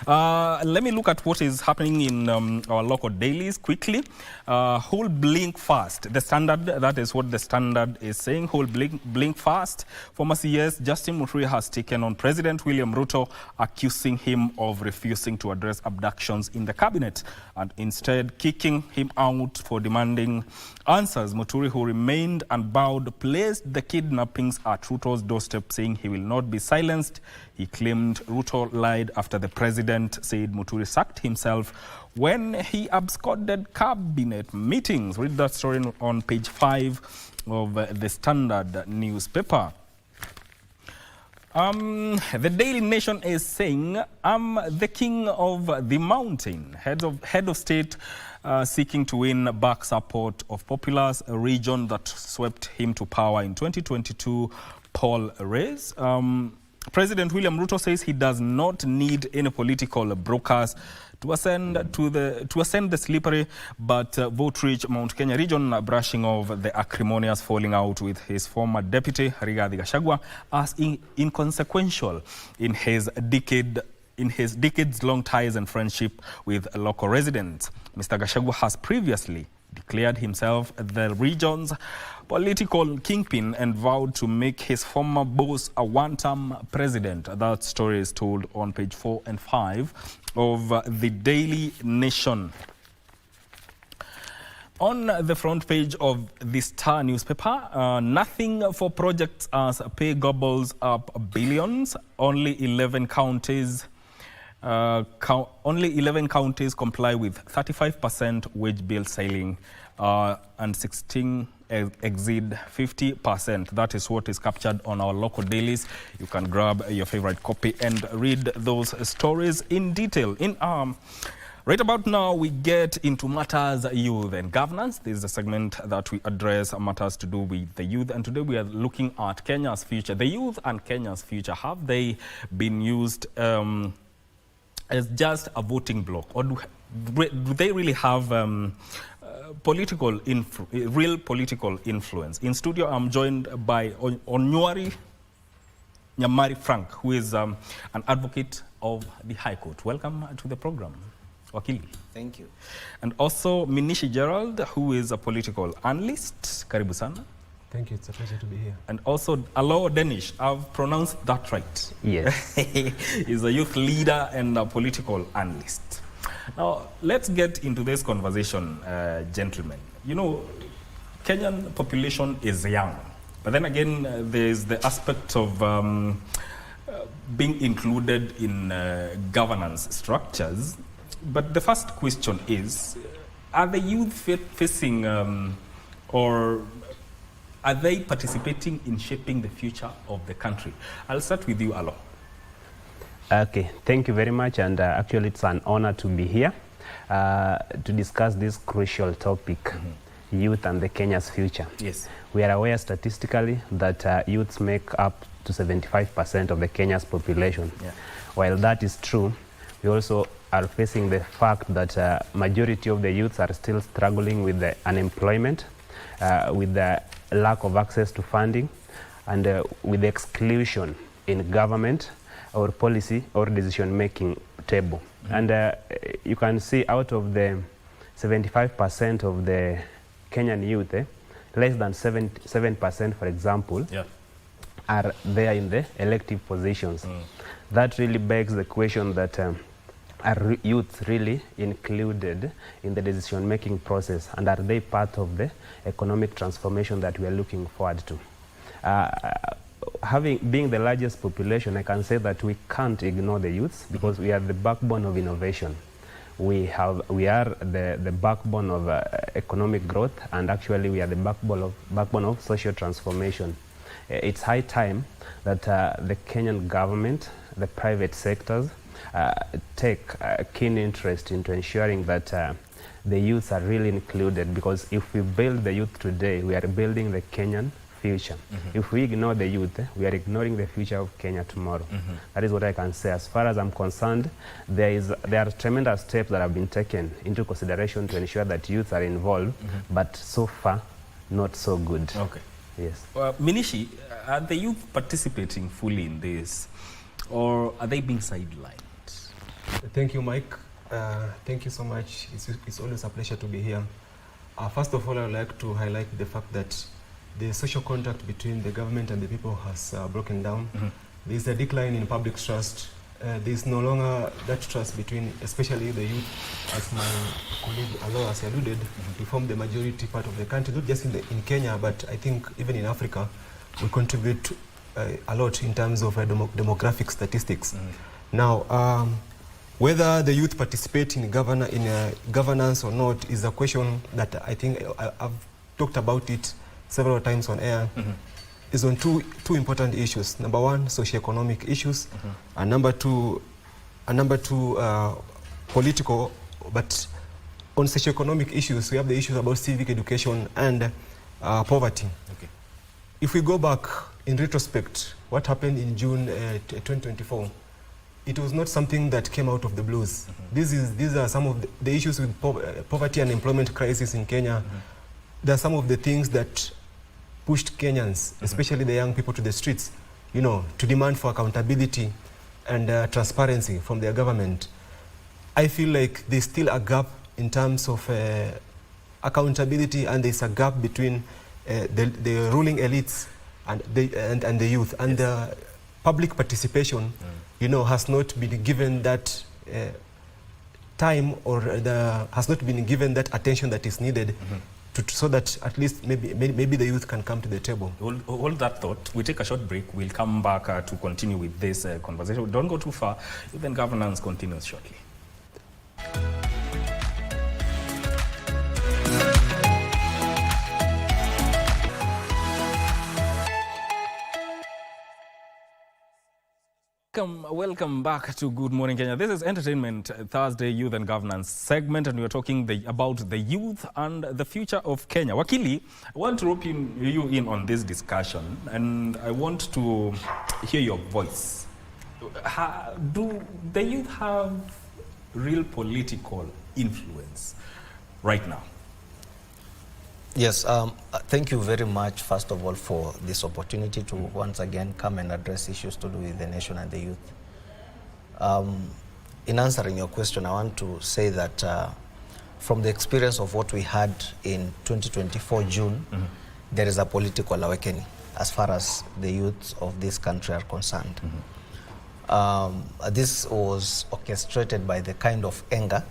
Let me look at what is happening in our local dailies quickly. Hold blink fast. The Standard, that is what the Standard is saying. Hold blink fast. Former CS Justin Muturi has taken on President William Ruto, accusing him of refusing to address abductions in the cabinet and instead kicking him out for demanding answers. Muturi, who remained unbowed, placed the kidnappings at Ruto's doorstep, saying he will not be silenced. He claimed Ruto lied after the president said Muturi sacked himself when he absconded cabinet meetings. Read that story on page 5 of the Standard newspaper. The Daily Nation is saying, I'm the king of the mountain. Head of state seeking to win back support of populace, a region that swept him to power in 2022 poll race. President William Ruto says he does not need any political brokers to ascend the slippery but vote-rich Mount Kenya region, brushing off the acrimonious falling out with his former deputy Rigathi Gachagua as inconsequential in his decades-long ties and friendship with local residents. Mr. Gachagua has previously declared himself the region's political kingpin and vowed to make his former boss a one-term president. That story is told on page 4 and 5 of the Daily Nation. On the front page of the Star newspaper, nothing for projects as pay gobbles up billions. Only 11 counties comply with 35% wage bill ceiling, and 16 exceed 50%. That is what is captured on our local dailies. You can grab your favorite copy and read those stories in detail. Right about now, we get into matters youth and governance. This is a segment that we address matters to do with the youth, and today we are looking at Kenya's future. The youth and Kenya's future, have they been used as just a voting bloc, or do they really have real political influence? In studio, I'm joined by Onywari Nyamari Frank, who is an advocate of the High Court. Welcome to the program, Wakili. Thank you. And also Minishi Gerald, who is a political analyst. Karibu sana. Thank you, it's a pleasure to be here. And also Alo Denish, I've pronounced that right. Yes. He's a youth leader and a political analyst. Now, let's get into this conversation, gentlemen. You know, Kenyan population is young, but then again, there's the aspect of being included in governance structures. But the first question is, are the youth facing or are they participating in shaping the future of the country? I'll start with you, Alo. Okay, thank you very much, and actually it's an honor to be here to discuss this crucial topic, youth and the Kenya's future. Yes. We are aware statistically that youths make up to 75% of the Kenya's population. Yeah. While that is true, we also are facing the fact that majority of the youths are still struggling with the unemployment, with the lack of access to funding, and with the exclusion in government or policy or decision-making table. And you can see out of the 75% of the Kenyan youth, less than 7%, for example, are there in the elective positions. That really begs the question that are youth really included in the decision-making process, and are they part of the economic transformation that we are looking forward to? Being the largest population, I can say that we can't ignore the youths, because we are the backbone of innovation. We are the backbone of economic growth, and actually we are the backbone of social transformation. It's high time that the Kenyan government, the private sectors, take a keen interest into ensuring that the youth are really included, because if we build the youth today, we are building the Kenyan future. If we ignore the youth, we are ignoring the future of Kenya tomorrow. That is what I can say. As far as I'm concerned, there are tremendous steps that have been taken into consideration to ensure that youth are involved, but so far, not so good. Okay. Yes. Minishi, are the youth participating fully in this, or are they being sidelined? Thank you, Mike. Thank you so much. It's always a pleasure to be here. First of all, I would like to highlight the fact that the social contract between the government and the people has broken down. There is a decline in public trust. There is no longer that trust between, especially the youth, as my colleague Alo has alluded, we form the majority part of the country, not just in Kenya, but I think even in Africa, we contribute a lot in terms of demographic statistics. Now, whether the youth participate in governance or not is a question that I think I've talked about it several times on air. Is on two important issues. Number one, socioeconomic issues, and number two, political. But on socioeconomic issues, we have the issues about civic education and poverty. Okay. If we go back in retrospect, what happened in June 2024, it was not something that came out of the blues. These are some of the issues with poverty and employment crisis in Kenya. There are some of the things that pushed Kenyans, especially the young people, to the streets, you know, to demand for accountability and transparency from their government. I feel like there's still a gap in terms of accountability, and there's a gap between the ruling elites and the youth, and the public participation, you know, has not been given that time, or has not been given that attention that is needed. So that at least maybe the youth can come to the table. Hold that thought. We take a short break. We'll come back to continue with this conversation. Don't go too far. Even governance continues shortly. Welcome back to Good Morning Kenya. This is Entertainment Thursday Youth and Governance segment, and we are talking about the youth and the future of Kenya. Wakili, I want to rope you in on this discussion, and I want to hear your voice. Do the youth have real political influence right now? Yes, thank you very much, first of all, for this opportunity to once again come and address issues to do with the nation and the youth. In answering your question, I want to say that from the experience of what we had in 2024 June, there is a political awakening as far as the youth of this country are concerned. This was orchestrated by the kind of anger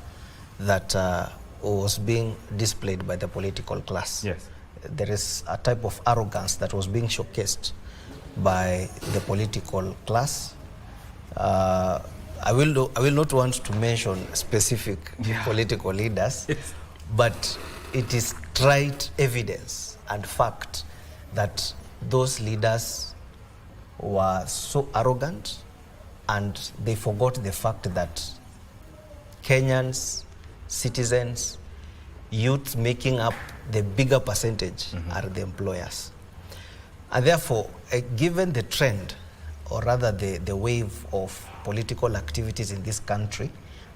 that was being displayed by the political class. Yes. There is a type of arrogance that was being showcased by the political class. I will not want to mention specific political leaders, but it is trite evidence and fact that those leaders were so arrogant, and they forgot the fact that Kenyans, citizens, youth making up the bigger percentage are the employers. And therefore, given the trend, or rather the wave of political activities in this country,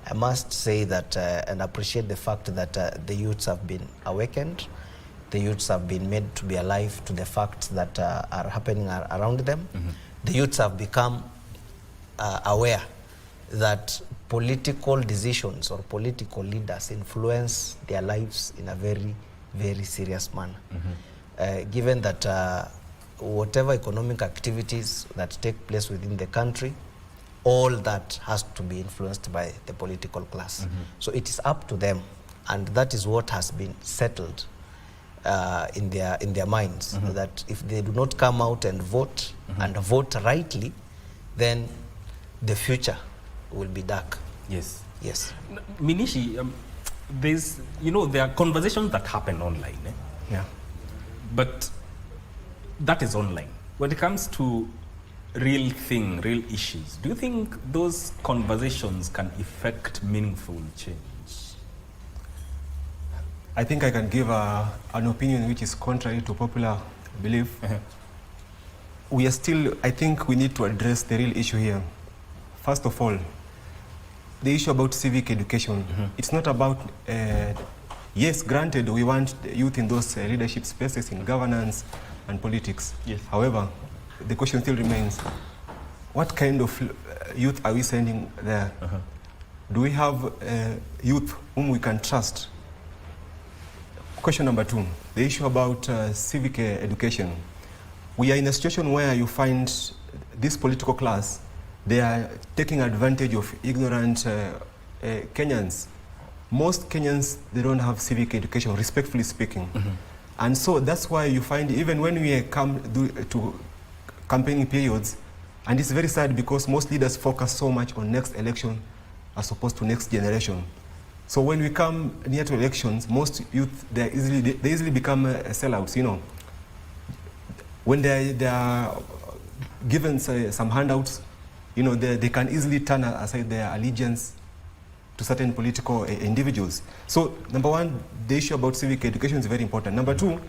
I must say that and appreciate the fact that the youths have been awakened, the youths have been made to be alive to the facts that are happening around them. The youths have become aware that political decisions or political leaders influence their lives in a very, very serious manner. Given that whatever economic activities that take place within the country, all that has to be influenced by the political class. So it is up to them, and that is what has been settled in their minds, that if they do not come out and vote, and vote rightly, then the future will be dark. Yes. Yes. Minishi, there are conversations that happen online. Yeah. But that is online. When it comes to real issues, do you think those conversations can effect meaningful change? I think I can give an opinion which is contrary to popular belief. I think we need to address the real issue here. First of all, the issue about civic education. It's not about, yes, granted, we want the youth in those leadership spaces in governance and politics. Yes. However, the question still remains, what kind of youth are we sending there? Do we have youth whom we can trust? Question number 2, the issue about civic education. We are in a situation where you find this political class, they are taking advantage of ignorant Kenyans. Most Kenyans, they don't have civic education, respectfully speaking. And so that's why you find, even when we come to campaigning periods, and it's very sad because most leaders focus so much on next election as opposed to next generation. So when we come near to elections, most youth, they easily become sellouts, you know. When they are given some handouts, you know, they can easily turn aside their allegiance to certain political individuals. So number 1, the issue about civic education is very important. Number 2,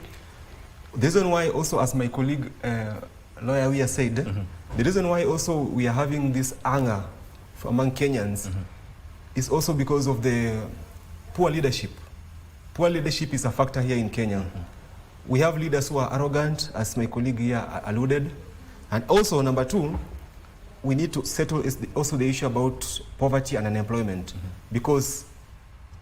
the reason why also, as my colleague lawyer Wia said, the reason why also we are having this anger among Kenyans is also because of the poor leadership. Poor leadership is a factor here in Kenya. We have leaders who are arrogant, as my colleague here alluded. And also, number 2, we need to settle also the issue about poverty and unemployment. Because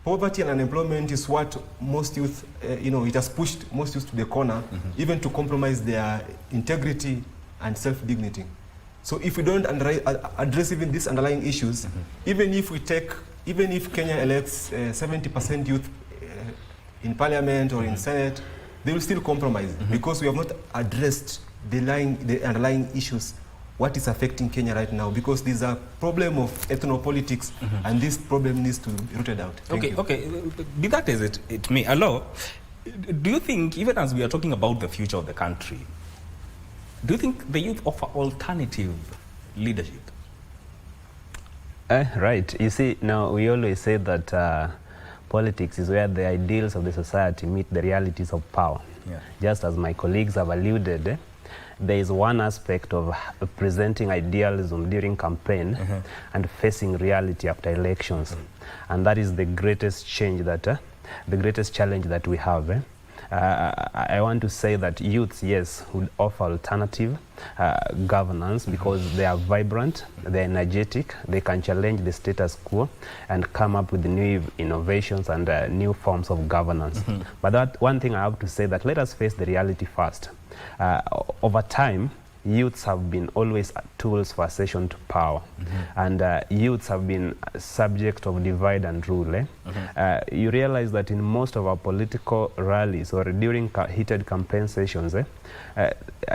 poverty and unemployment is what most youth, you know, it has pushed most youth to the corner, even to compromise their integrity and self-dignity. So if we don't address even these underlying issues, even if Kenya elects 70% youth in parliament or in Senate, they will still compromise because we have not addressed the underlying issues, what is affecting Kenya right now, because there's a problem of ethnopolitics and this problem needs to be rooted out. Okay. Be that as it may. Hello, do you think, even as we are talking about the future of the country, do you think the youth offer alternative leadership? Right. You see, now we always say that politics is where the ideals of the society meet the realities of power. Yeah. Just as my colleagues have alluded, there is one aspect of presenting idealism during campaign and facing reality after elections. And that is the greatest change that, the greatest challenge that we have. I want to say that youths, yes, would offer alternative governance because they are vibrant, they're energetic, they can challenge the status quo and come up with new innovations and new forms of governance. But that one thing I have to say, that let us face the reality first. Over time, youths have been always tools for accession to power, and youths have been subject of divide and rule. You realize that in most of our political rallies or during heated campaign sessions,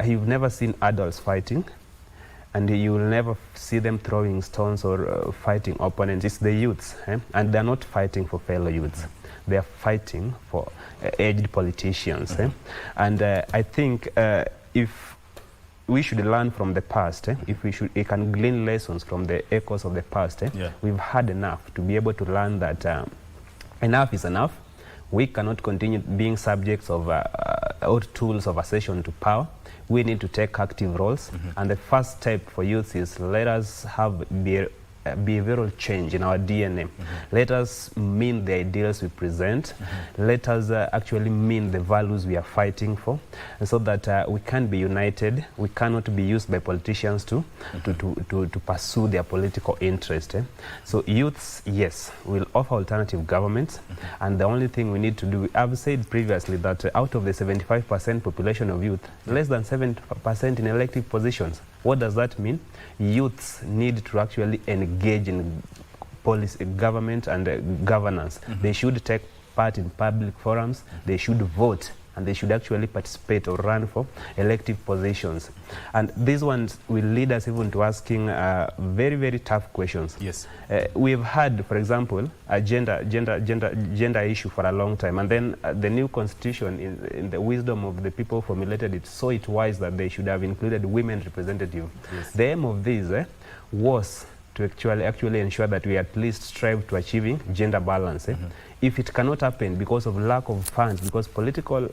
you've never seen adults fighting, and you will never see them throwing stones or fighting opponents. It's the youths, and they're not fighting for fellow youths. They are fighting for aged politicians. And I think if we should learn from the past, if we can glean lessons from the echoes of the past, we've had enough to be able to learn that enough is enough. We cannot continue being subjects of or tools of accession to power. We need to take active roles. And the first step for youth is let us have behavioral change in our DNA. Let us mean the ideals we present. Let us actually mean the values we are fighting for, and so that we can be united. We cannot be used by politicians to pursue their political interest. So youths, yes, will offer alternative governments, and the only thing we need to do, I've said previously that out of the 75% population of youth, less than 7% in elective positions. What does that mean? Youths need to actually engage in policy, government and governance. They should take part in public forums, they should vote, and they should actually participate or run for elective positions. And these ones will lead us even to asking very, very tough questions. Yes. We've had, for example, a gender issue for a long time, and then the new constitution, in the wisdom of the people who formulated it, saw it wise that they should have included women representatives. Yes. The aim of this was to actually ensure that we at least strive to achieving gender balance. If it cannot happen because of lack of funds, because political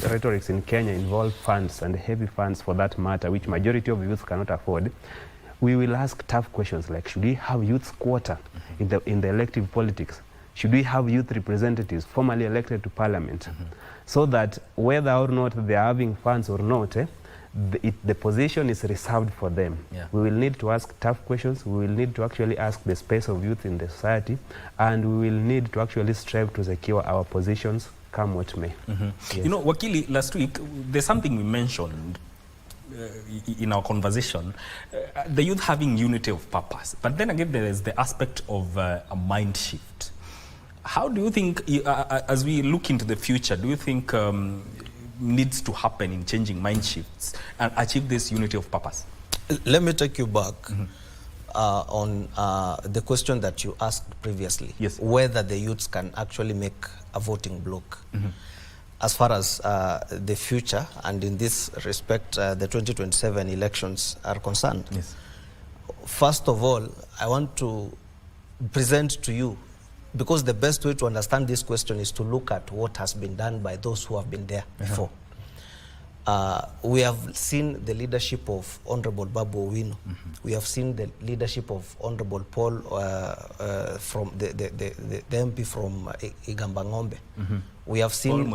rhetorics in Kenya involve funds, and heavy funds for that matter, which majority of youth cannot afford, we will ask tough questions like, should we have youth quota in the elective politics? Should we have youth representatives formally elected to parliament? So that whether or not they are having funds or not, the position is reserved for them. Yeah. We will need to ask tough questions. We will need to actually ask the space of youth in the society, and we will need to actually strive to secure our positions, come what may. Yes. You know, Wakili, last week, there's something we mentioned in our conversation, the youth having unity of purpose. But then again, there is the aspect of a mind shift. How do you think, as we look into the future, do you think needs to happen in changing mind shifts and achieve this unity of purpose? Let me take you back on the question that you asked previously, yes, whether the youths can actually make a voting bloc. As far as the future, and in this respect, the 2027 elections are concerned. Yes. First of all, I want to present to you, because the best way to understand this question is to look at what has been done by those who have been there before. We have seen the leadership of Honorable Babu Owino. We have seen the leadership of Honorable Paul from the MP from Igambangombe. We have seen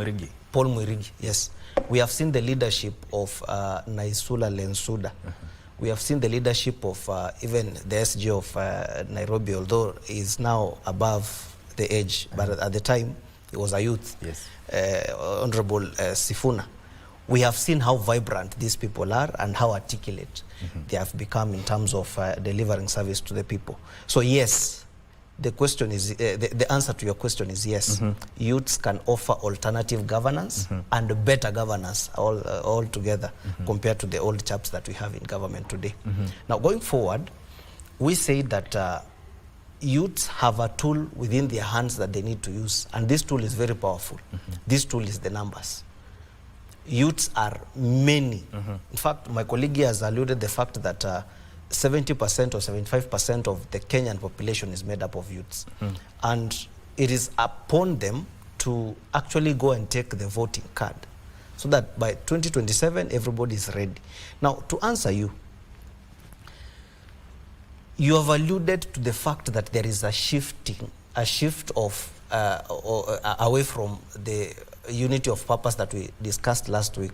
Paul Mwirigi, yes. We have seen the leadership of Naisula Lensuda. We have seen the leadership of even the SG of Nairobi, although he is now above the age, but at the time he was a youth. Yes. Honorable Sifuna. We have seen how vibrant these people are and how articulate they have become in terms of delivering service to the people. So yes, the question is, the answer to your question is yes. Youths can offer alternative governance and better governance all together compared to the old chaps that we have in government today. Now going forward, we say that youths have a tool within their hands that they need to use, and this tool is very powerful. This tool is the numbers. Youths are many. In fact, my colleague has alluded the fact that 70% or 75% of the Kenyan population is made up of youths. And it is upon them to actually go and take the voting card, so that by 2027, everybody is ready. Now, to answer you, you have alluded to the fact that there is a shift of away from the unity of purpose that we discussed last week.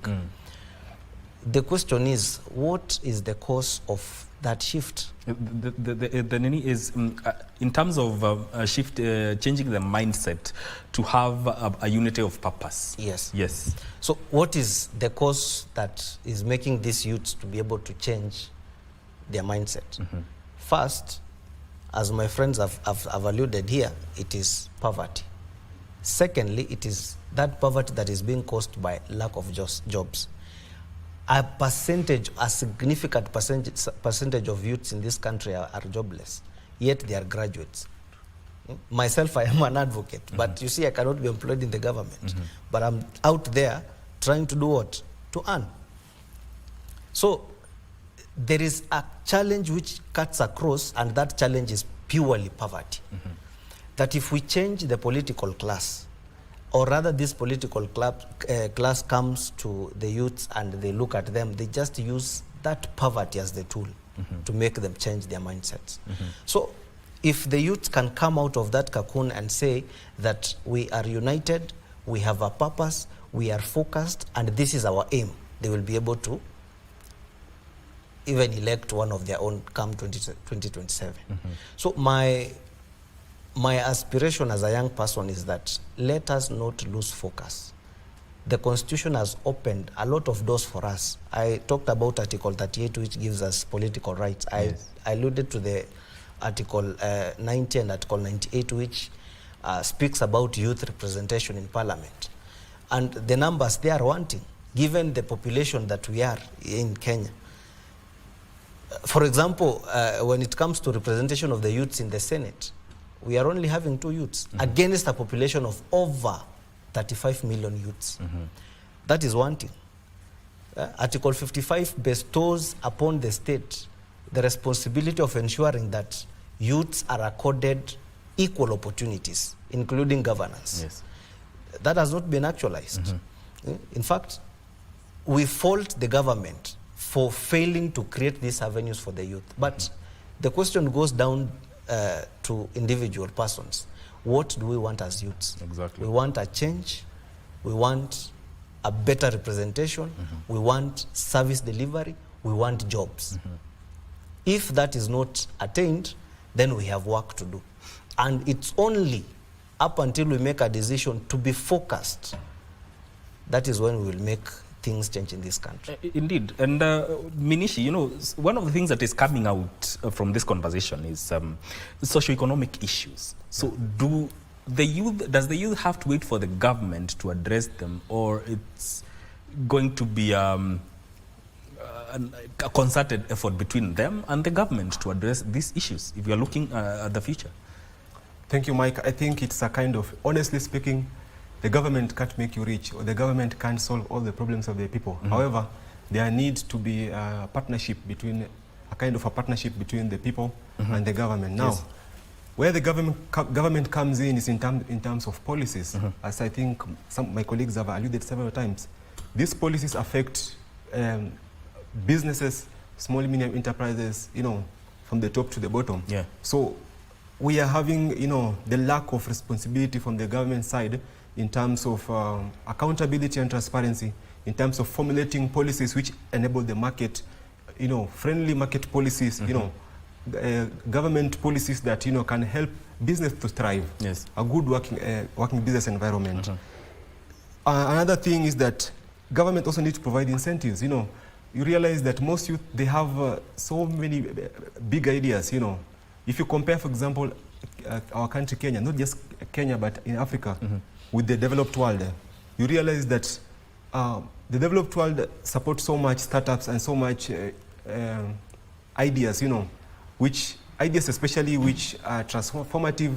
The question is, what is the cause of that shift? The Nini is in terms of shift, changing the mindset to have a unity of purpose. Yes. Yes. So what is the cause that is making these youths to be able to change their mindset? First, as my friends have alluded here, it is poverty. Secondly, it is that poverty that is being caused by lack of jobs. A significant percentage of youths in this country are jobless, yet they are graduates. Myself, I am an advocate, but you see, I cannot be employed in the government. But I'm out there trying to do what? To earn. So there is a challenge which cuts across, and that challenge is purely poverty. That if we change the political class, or rather this political class comes to the youths and they look at them, they just use that poverty as the tool to make them change their mindsets. So if the youths can come out of that cocoon and say that we are united, we have a purpose, we are focused, and this is our aim, they will be able to even elect one of their own come 2027. So my aspiration as a young person is that let us not lose focus. The Constitution has opened a lot of doors for us. I talked about Article 38, which gives us political rights. I alluded to the Article 90 and Article 98, which speaks about youth representation in Parliament. And the numbers they are wanting, given the population that we are in Kenya. For example, when it comes to representation of the youths in the Senate, we are only having 2 youths against a population of over 35 million youths. That is one thing. Article 55 bestows upon the state the responsibility of ensuring that youths are accorded equal opportunities, including governance. Yes. That has not been actualized. In fact, we fault the government for failing to create these avenues for the youth. But the question goes down to individual persons. What do we want as youths? Exactly. We want a change. We want a better representation, we want service delivery, we want jobs. If that is not attained, then we have work to do. And it's only up until we make a decision to be focused, that is when we will make things change in this country. Indeed. And Minishi, you know, one of the things that is coming out from this conversation is socioeconomic issues. So does the youth have to wait for the government to address them, or it's going to be a concerted effort between them and the government to address these issues if you are looking at the future? Thank you, Mike. I think it's a kind of, honestly speaking, the government can't make you rich, or the government can't solve all the problems of the people. However, there needs to be a partnership between, a kind of a partnership between the people and the government. Now, where the government comes in is in terms of policies, as I think some of my colleagues have alluded several times. These policies affect businesses, small and medium enterprises, you know, from the top to the bottom. Yeah. So we are having, you know, the lack of responsibility from the government side in terms of accountability and transparency, in terms of formulating policies which enable the market, you know, friendly market policies, you know, government policies that, you know, can help business to thrive. Yes. A good working business environment. Another thing is that government also needs to provide incentives. You know, you realize that most youth, they have so many big ideas, you know. If you compare, for example, our country, Kenya, not just Kenya, but in Africa, with the developed world, you realize that the developed world supports so much startups and so much ideas, you know, which ideas especially which are transformative,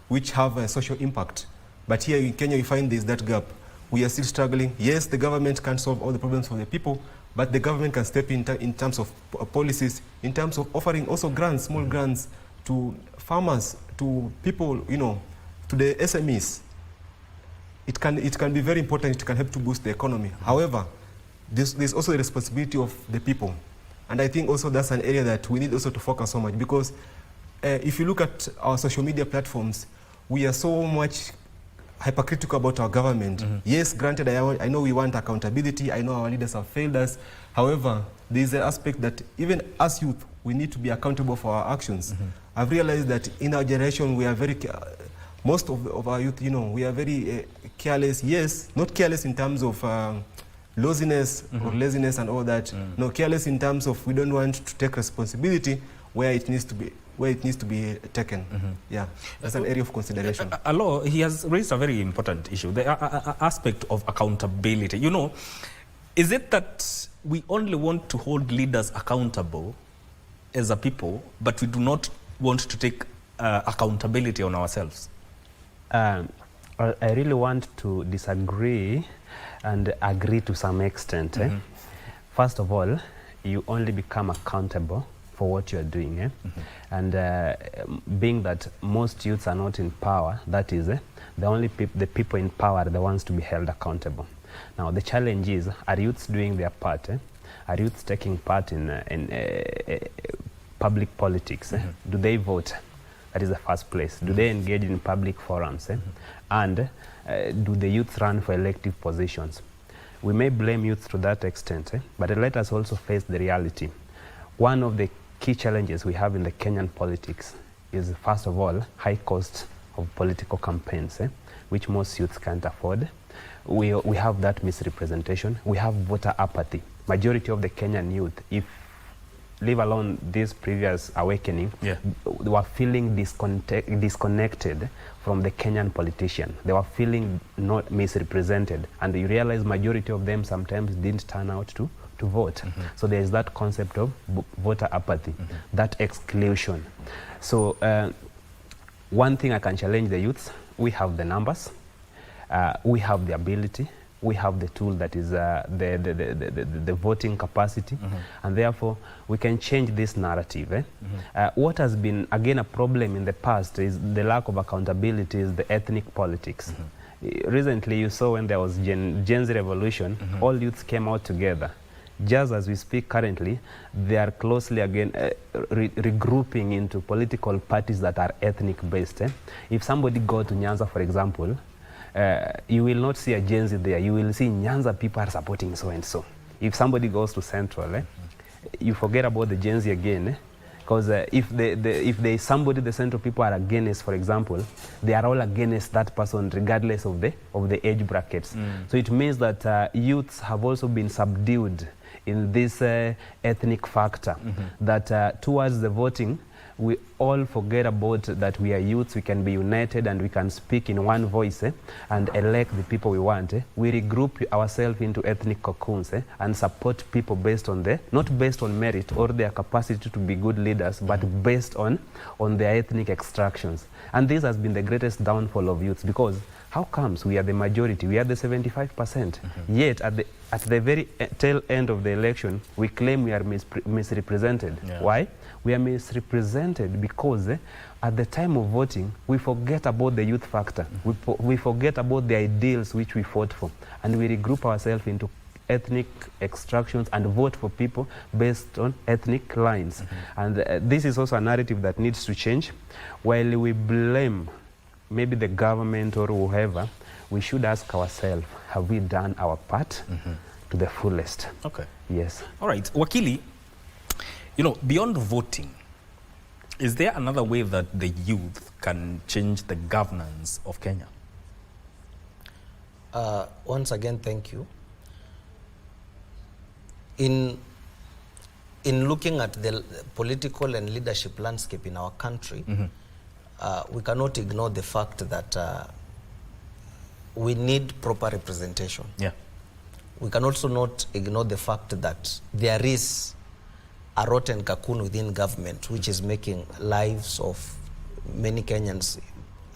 which have a social impact. But here in Kenya, we find there's that gap. We are still struggling. Yes, the government can solve all the problems for the people, but the government can step in terms of policies, in terms of offering also grants, small grants to farmers, to people, you know, to the SMEs. It can be very important. It can help to boost the economy. However, there's also the responsibility of the people. And I think also that's an area that we need also to focus on much, because if you look at our social media platforms, we are so much hypercritical about our government. Yes, granted, I know we want accountability. I know our leaders have failed us. However, there is an aspect that even as youth, we need to be accountable for our actions. I've realized that in our generation, we are very, most of our youth, you know, we are very careless. Yes, not careless in terms of laziness or laziness and all that. No, careless in terms of we don't want to take responsibility where it needs to be taken. Yeah, that's an area of consideration. Alo, he has raised a very important issue, the aspect of accountability. You know, is it that we only want to hold leaders accountable as a people, but we do not want to take accountability on ourselves? I really want to disagree and agree to some extent. First of all, you only become accountable for what you are doing. And being that most youths are not in power, that is, the people in power are the ones to be held accountable. Now, the challenge is, are youths doing their part? Are youths taking part in public politics? Do they vote? That is the first place. Do they engage in public forums? And do the youth run for elective positions? We may blame youth to that extent, but let us also face the reality. One of the key challenges we have in the Kenyan politics is, first of all, high cost of political campaigns, which most youths can't afford. We have that misrepresentation. We have voter apathy. Majority of the Kenyan youth, if leave alone this previous awakening, they were feeling disconnected from the Kenyan politician. They were feeling not misrepresented. And you realize majority of them sometimes didn't turn out to vote. So there is that concept of voter apathy, that exclusion. So one thing I can challenge the youths, we have the numbers, we have the ability, we have the tool that is the voting capacity, and therefore we can change this narrative. What has been, again, a problem in the past is the lack of accountability, is the ethnic politics. Recently, you saw when there was Gen Z revolution, all youths came out together. Just as we speak currently, they are closely again regrouping into political parties that are ethnic based. If somebody go to Nyanza, for example, you will not see a Gen Z there. You will see Nyanza people are supporting so and so. If somebody goes to Central, you forget about the Gen Z again. Because if there is somebody the Central people are against, for example, they are all against that person regardless of the age brackets. So it means that youths have also been subdued in this ethnic factor, that towards the voting, we all forget about that we are youths, we can be united and we can speak in one voice and elect the people we want. We regroup ourselves into ethnic cocoons and support people based on not based on merit or their capacity to be good leaders, but based on their ethnic extractions. And this has been the greatest downfall of youths, because how comes we are the majority, we are the 75%, yet at the very tail end of the election, we claim we are misrepresented. Yeah. Why? We are misrepresented because at the time of voting, we forget about the youth factor. We forget about the ideals which we fought for, and we regroup ourselves into ethnic extractions and vote for people based on ethnic lines. And this is also a narrative that needs to change. While we blame maybe the government or whoever, we should ask ourselves, have we done our part to the fullest? Okay. Yes. All right. Wakili, beyond voting, is there another way that the youth can change the governance of Kenya? Once again, thank you. In looking at the political and leadership landscape in our country, we cannot ignore the fact that we need proper representation. Yeah. We can also not ignore the fact that there is a rotten cocoon within government which is making lives of many Kenyans,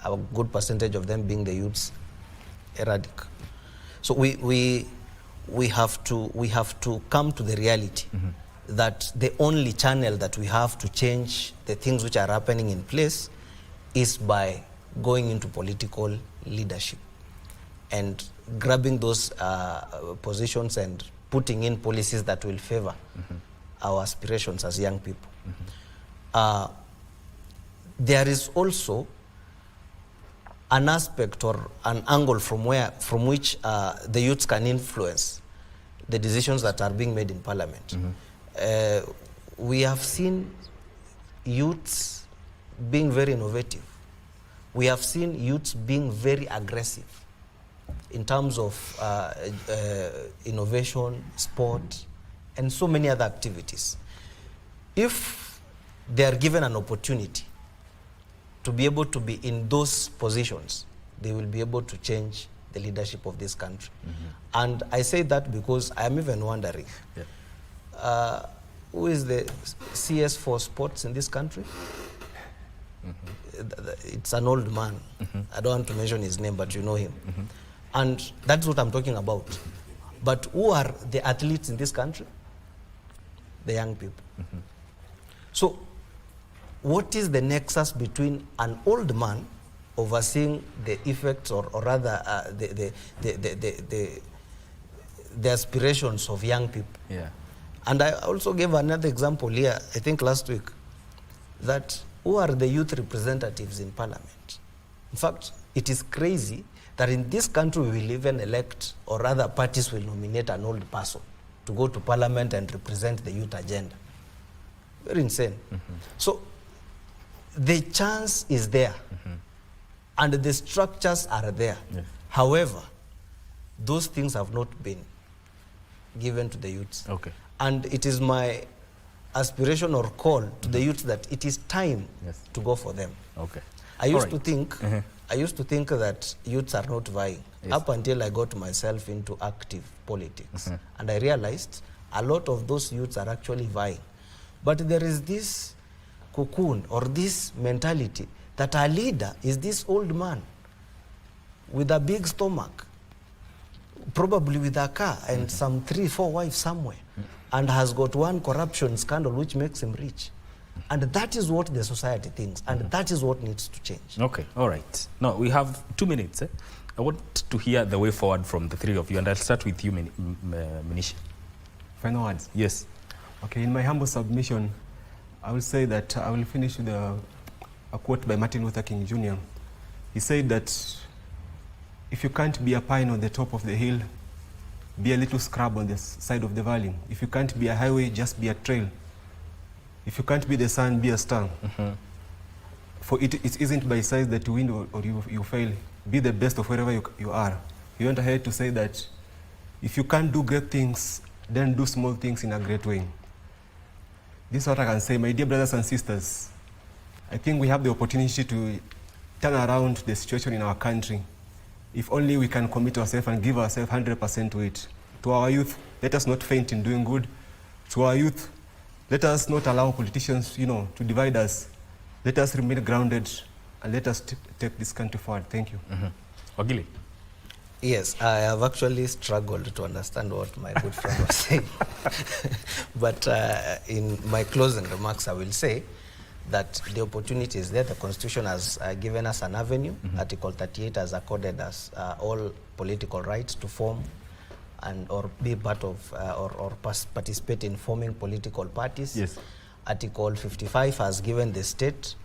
a good percentage of them being the youths, erratic. So we have to come to the reality that the only channel that we have to change the things which are happening in place is by going into political leadership and grabbing those positions and putting in policies that will favor our aspirations as young people. There is also an aspect or an angle from which the youths can influence the decisions that are being made in parliament. We have seen youths being very innovative. We have seen youths being very aggressive in terms of innovation, sport, and so many other activities. If they are given an opportunity to be able to be in those positions, they will be able to change the leadership of this country. And I say that because I'm even wondering, who is the CS for sports in this country? It's an old man. I don't want to mention his name, but you know him. And that's what I'm talking about. But who are the athletes in this country? The young people. So what is the nexus between an old man overseeing the effects or rather the aspirations of young people? Yeah. And I also gave another example here, I think last week, that who are the youth representatives in parliament? In fact, it is crazy that in this country we will even elect, or rather parties will nominate an old person to go to parliament and represent the youth agenda. Very insane. So the chance is there, and the structures are there. Yes. However, those things have not been given to the youths. Okay. And it is my aspiration or call to the youth that it is time to go for them. Okay. I used to think that youths are not vying up until I got myself into active politics. And I realized a lot of those youths are actually vying. But there is this cocoon or this mentality that our leader is this old man with a big stomach, probably with a car and some 3-4 wives somewhere, and has got one corruption scandal which makes him rich. And that is what the society thinks, and that is what needs to change. Okay, all right. Now, we have 2 minutes. I want to hear the way forward from the three of you, and I'll start with you, Manishi. Final words? Yes. Okay, in my humble submission, I will say that I will finish with a quote by Martin Luther King Jr. He said that if you can't be a pine on the top of the hill, be a little scrub on the side of the valley. If you can't be a highway, just be a trail. If you can't be the sun, be a star. For it isn't by size that you win or you fail. Be the best of wherever you are. You went ahead to say that if you can't do great things, then do small things in a great way. This is what I can say, my dear brothers and sisters. I think we have the opportunity to turn around the situation in our country. If only we can commit ourselves and give ourselves 100% to it. To our youth, let us not faint in doing good. To our youth, let us not allow politicians, to divide us. Let us remain grounded and let us take this country forward. Thank you. Ogili. Yes, I have actually struggled to understand what my good friend was saying. But in my closing remarks, I will say that the opportunity is there. The Constitution has given us an avenue. Article 38 has accorded us all political rights to form or be part of or participate in forming political parties. Yes. Article 55 has given the state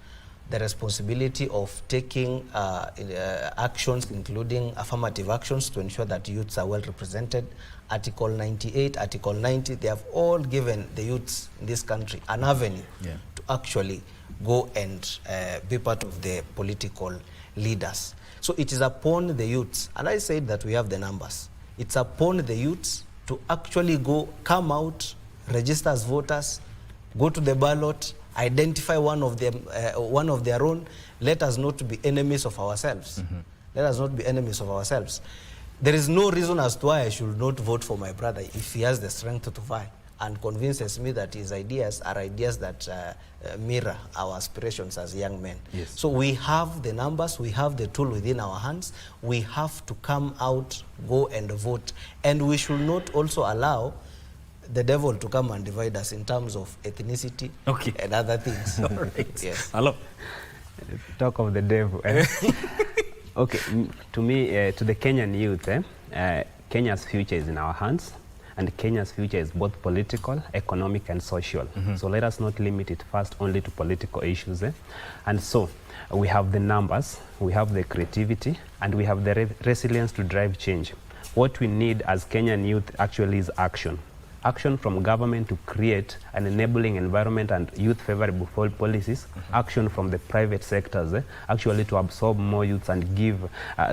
the responsibility of taking actions, including affirmative actions, to ensure that youths are well represented. Article 98, Article 90, they have all given the youths in this country an avenue to actually go and be part of the political leaders. So it is upon the youths, and I said that we have the numbers, it's upon the youths to actually come out, register as voters, go to the ballot, identify one of their own. Let us not be enemies of ourselves. Let us not be enemies of ourselves. There is no reason as to why I should not vote for my brother if he has the strength to vie and convinces me that his ideas are ideas that mirror our aspirations as young men. Yes. So we have the numbers, we have the tool within our hands. We have to come out, go and vote. And we should not also allow the devil to come and divide us in terms of ethnicity and other things. All right. Yes. Hello. Talk of the devil. Okay, to me, to the Kenyan youth, Kenya's future is in our hands, and Kenya's future is both political, economic, and social. So let us not limit it first only to political issues. And so we have the numbers, we have the creativity, and we have the resilience to drive change. What we need as Kenyan youth actually is action. Action from government to create an enabling environment and youth-favorable policies. Action from the private sectors, actually to absorb more youths and give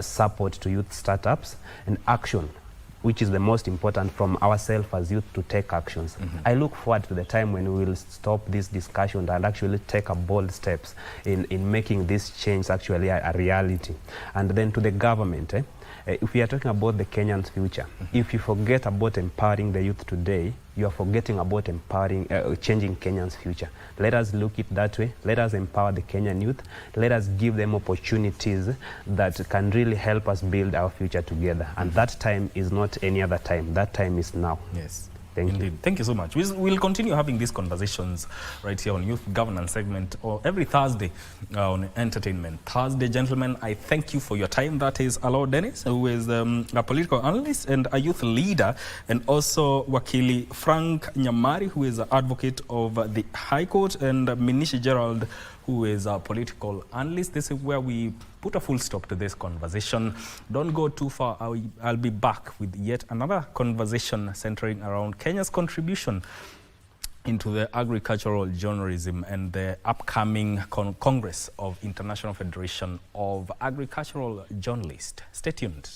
support to youth startups. And action, which is the most important, from ourselves as youth to take actions. I look forward to the time when we will stop this discussion and actually take a bold steps in making this change actually a reality. And then to the government, if we are talking about the Kenyan's future, if you forget about empowering the youth today, you are forgetting about empowering, changing Kenyan's future. Let us look it that way. Let us empower the Kenyan youth. Let us give them opportunities that can really help us build our future together. And that time is not any other time. That time is now. Yes. Thank you. Thank you so much. We'll continue having these conversations right here on Youth Governance segment, or every Thursday on Entertainment Thursday. Gentlemen, I thank you for your time. That is Alo Dennis, who is a political analyst and a youth leader, and also Wakili Frank Nyamari, who is an advocate of the High Court, and Minishi Gerald, who is a political analyst. This is where we put a full stop to this conversation. Don't go too far. I'll be back with yet another conversation centering around Kenya's contribution into the agricultural journalism and the upcoming Congress of International Federation of Agricultural Journalists. Stay tuned.